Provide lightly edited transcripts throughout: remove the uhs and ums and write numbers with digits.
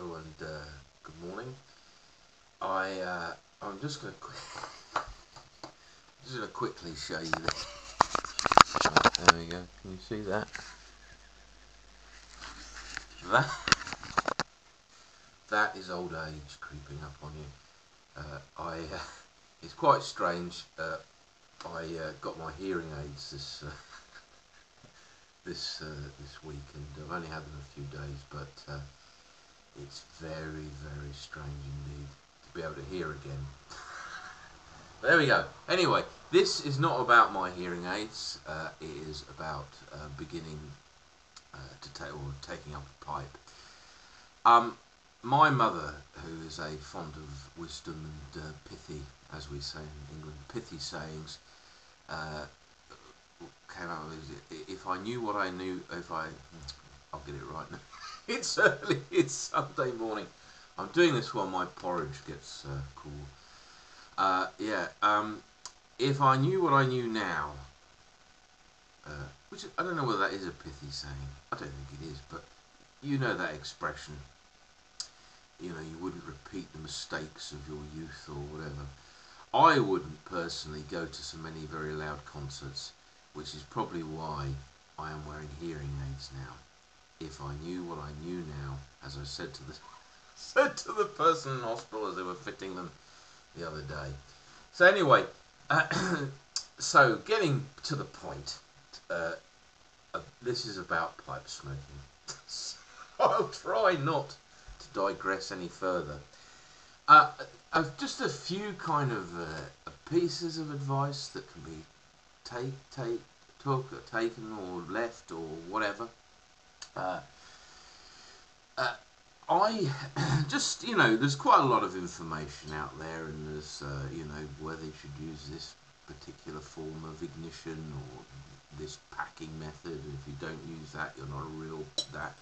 Hello and good morning. I'm just going to quickly show you this. Right, there we go. Can you see that? That is old age creeping up on you. It's quite strange. I got my hearing aids this week, and I've only had them a few days, but it's very, very strange indeed to be able to hear again. There we go. Anyway, this is not about my hearing aids. It is about beginning taking up a pipe. My mother, who is a fond of wisdom and pithy, as we say in England, pithy sayings, came out with, if I knew what I knew, I'll get it right now. It's early, it's Sunday morning. I'm doing this while my porridge gets cool. If I knew what I knew now, which I don't know whether that is a pithy saying. I don't think it is, but you know that expression. You know, you wouldn't repeat the mistakes of your youth or whatever. I wouldn't personally go to so many very loud concerts, which is probably why I am wearing hearing aids now. If I knew what I knew now, as I said to the person in hospital as they were fitting them the other day. So anyway, so getting to the point, this is about pipe smoking. So I'll try not to digress any further. Just a few kind of pieces of advice that can be taken or left or whatever. I just, there's quite a lot of information out there, and there's, whether you should use this particular form of ignition or this packing method. If you don't use that, you're not a real that.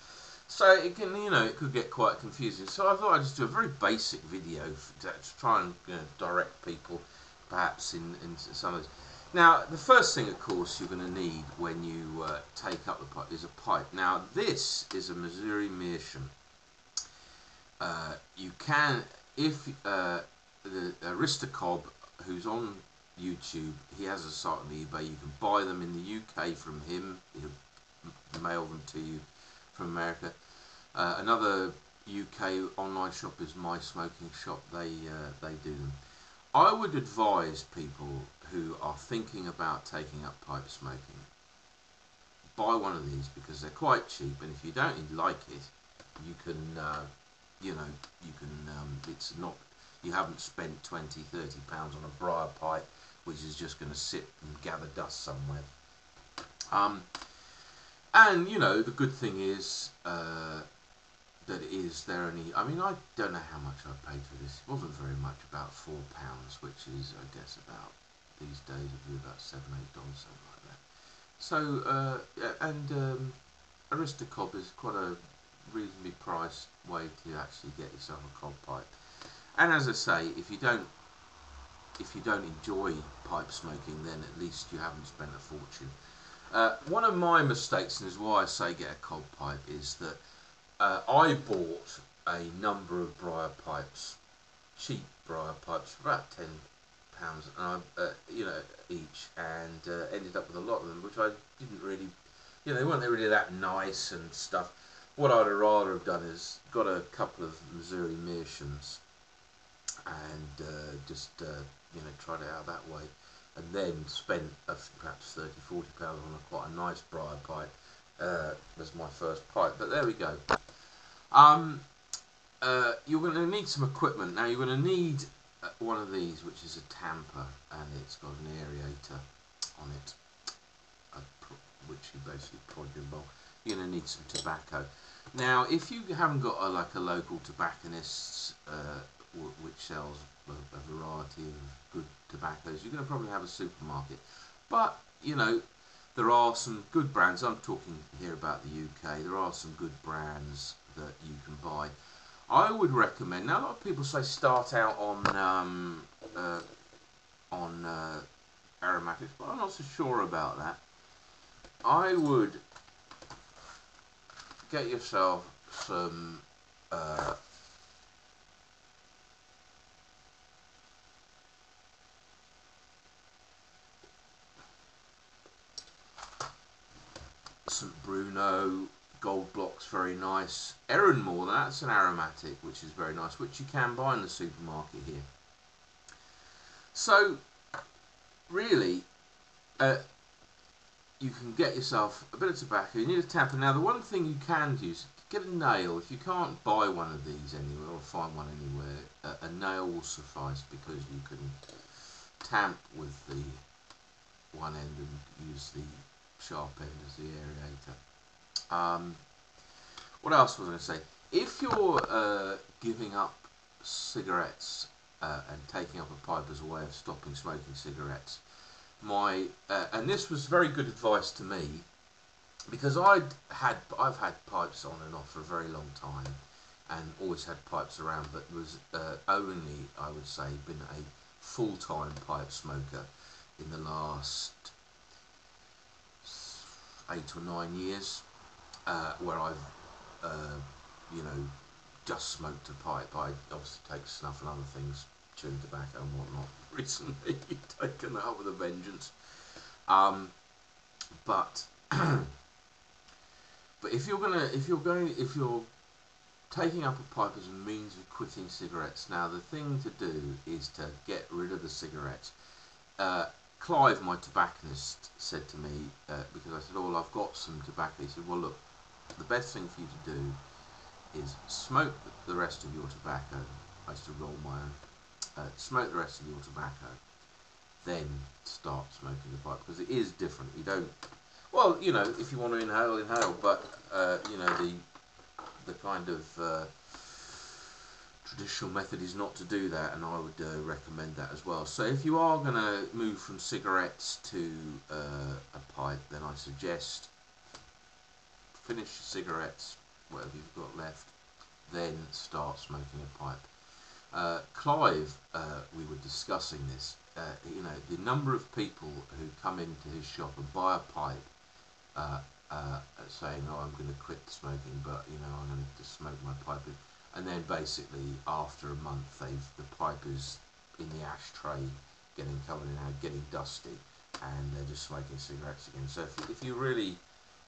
So it can, it could get quite confusing. So I thought I'd just do a very basic video to try and direct people, perhaps in some of this. Now, the first thing, of course, you're going to need when you take up the pipe is a pipe. Now, this is a Missouri Meerschaum. You can, if the Aristocob, who's on YouTube, he has a site on eBay. You can buy them in the UK from him. He'll mail them to you from America. Another UK online shop is My Smoking Shop. They do them. I would advise people who are thinking about taking up pipe smoking, buy one of these because they're quite cheap, and if you don't like it, you can, it's not, you haven't spent 20, 30 pounds on a briar pipe, which is just going to sit and gather dust somewhere. And the good thing is that they're only, I don't know how much I paid for this. It wasn't very much, about £4, which is, I guess, about, these days would be about $7, $8, something like that. So, Aristocob is quite a reasonably priced way to actually get yourself a cob pipe. And as I say, if you don't enjoy pipe smoking, then at least you haven't spent a fortune. One of my mistakes, and is why I say get a cob pipe, is that I bought a number of briar pipes, cheap briar pipes, for about £10, and each, and ended up with a lot of them, which I didn't really, they weren't really that nice and stuff. What I'd rather have done is got a couple of Missouri Meerschaums and tried it out that way, and then spent perhaps £30, £40 on quite a nice briar pipe as my first pipe. But there we go. You're going to need some equipment. Now you're going to need one of these, which is a tamper, and it's got an aerator on it, which you basically prod your bowl. You're going to need some tobacco. Now, if you haven't got a local tobacconist which sells a variety of good tobaccos, you're going to probably have a supermarket. But there are some good brands. I'm talking here about the UK. There are some good brands that you can buy. I would recommend. Now, a lot of people say start out on aromatics, but I'm not so sure about that. I would get yourself some Bruno, Gold Block's very nice. Erenmore, that's an aromatic, which is very nice, which you can buy in the supermarket here. So, really, you can get yourself a bit of tobacco. You need a tamper. Now, the one thing you can use, get a nail. If you can't buy one of these anywhere or find one anywhere, a nail will suffice, because you can tamp with the one end and use the sharp end as the aerator. What else was I going to say? If you're giving up cigarettes and taking up a pipe as a way of stopping smoking cigarettes, and this was very good advice to me, because I've had pipes on and off for a very long time, and always had pipes around, but was only, I would say, been a full-time pipe smoker in the last 8 or 9 years, where I've just smoked a pipe. I obviously take snuff and other things, chewing tobacco and whatnot, recently taken that up with a vengeance. But if you're taking up a pipe as a means of quitting cigarettes, now the thing to do is to get rid of the cigarettes. Clive, my tobacconist, said to me, because I said, "Oh, I've got some tobacco." He said, "Well, look, the best thing for you to do is smoke the rest of your tobacco." I used to roll my own. Smoke the rest of your tobacco, then start smoking the pipe, because it is different. You don't, well, if you want to inhale, but the kind of traditional method is not to do that, and I would recommend that as well. So if you are going to move from cigarettes to a pipe, then I suggest finish your cigarettes, whatever you've got left, then start smoking a pipe. Clive, we were discussing this, the number of people who come into his shop and buy a pipe saying, "Oh, I'm going to quit smoking, but I'm going to just smoke my pipe," and then basically after a month the pipe is in the ashtray, getting covered in air, getting dusty, and they're just smoking cigarettes again. So if you really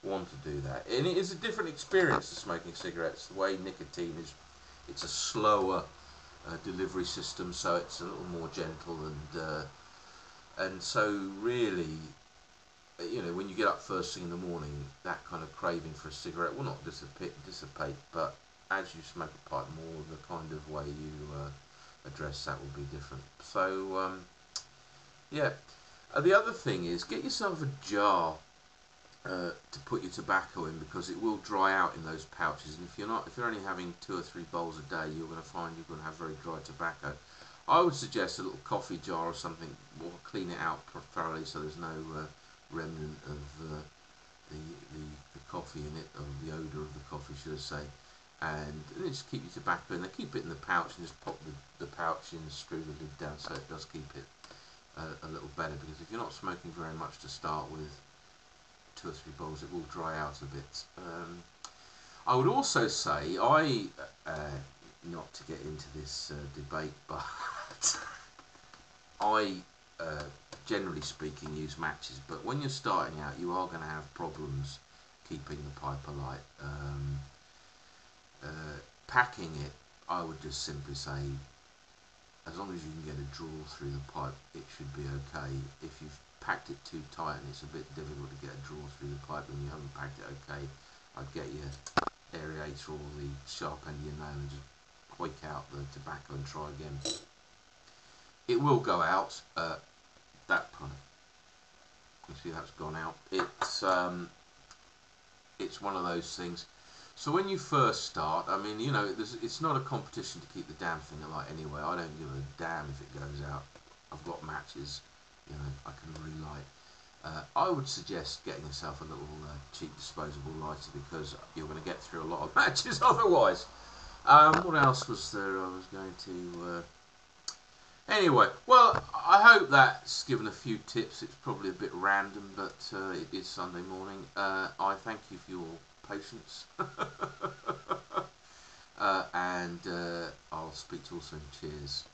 want to do that, and it is a different experience to smoking cigarettes. The way nicotine is, it's a slower delivery system, so it's a little more gentle, and so really, when you get up first thing in the morning, that kind of craving for a cigarette will not dissipate, but as you smoke a pipe more, the kind of way you address that will be different. So yeah, the other thing is, get yourself a jar to put your tobacco in, because it will dry out in those pouches, and if you're only having 2 or 3 bowls a day, you're going to find you're going to have very dry tobacco. I would suggest a little coffee jar or something, or clean it out thoroughly so there's no remnant of the coffee in it, or the odour of the coffee, should I say, and just keep your tobacco in there. Keep it in the pouch and just pop the pouch in, screw the lid down so it does keep it a little better, because if you're not smoking very much to start with, 2 or 3 bowls, it will dry out a bit. I would also say, not to get into this debate, but I, generally speaking, use matches, but when you're starting out, you are going to have problems keeping the pipe alight. Packing it, I would just simply say, as long as you can get a draw through the pipe, it should be okay. If you've packed it too tight and it's a bit difficult to get a draw through the pipe and you haven't packed it okay, I'd get your aerator or the sharp end of your nail and just quake out the tobacco and try again. It will go out. That kind of, you see that's gone out. It's one of those things. So when you first start, I mean, it's not a competition to keep the damn thing alight anyway. I don't give a damn if it goes out. I've got matches, I can relight. I would suggest getting yourself a little cheap disposable lighter, because you're going to get through a lot of matches otherwise. What else was there I was going to... Anyway, well, I hope that's given a few tips. It's probably a bit random, but it is Sunday morning. I thank you for your patience. And I'll speak to you all soon. Cheers.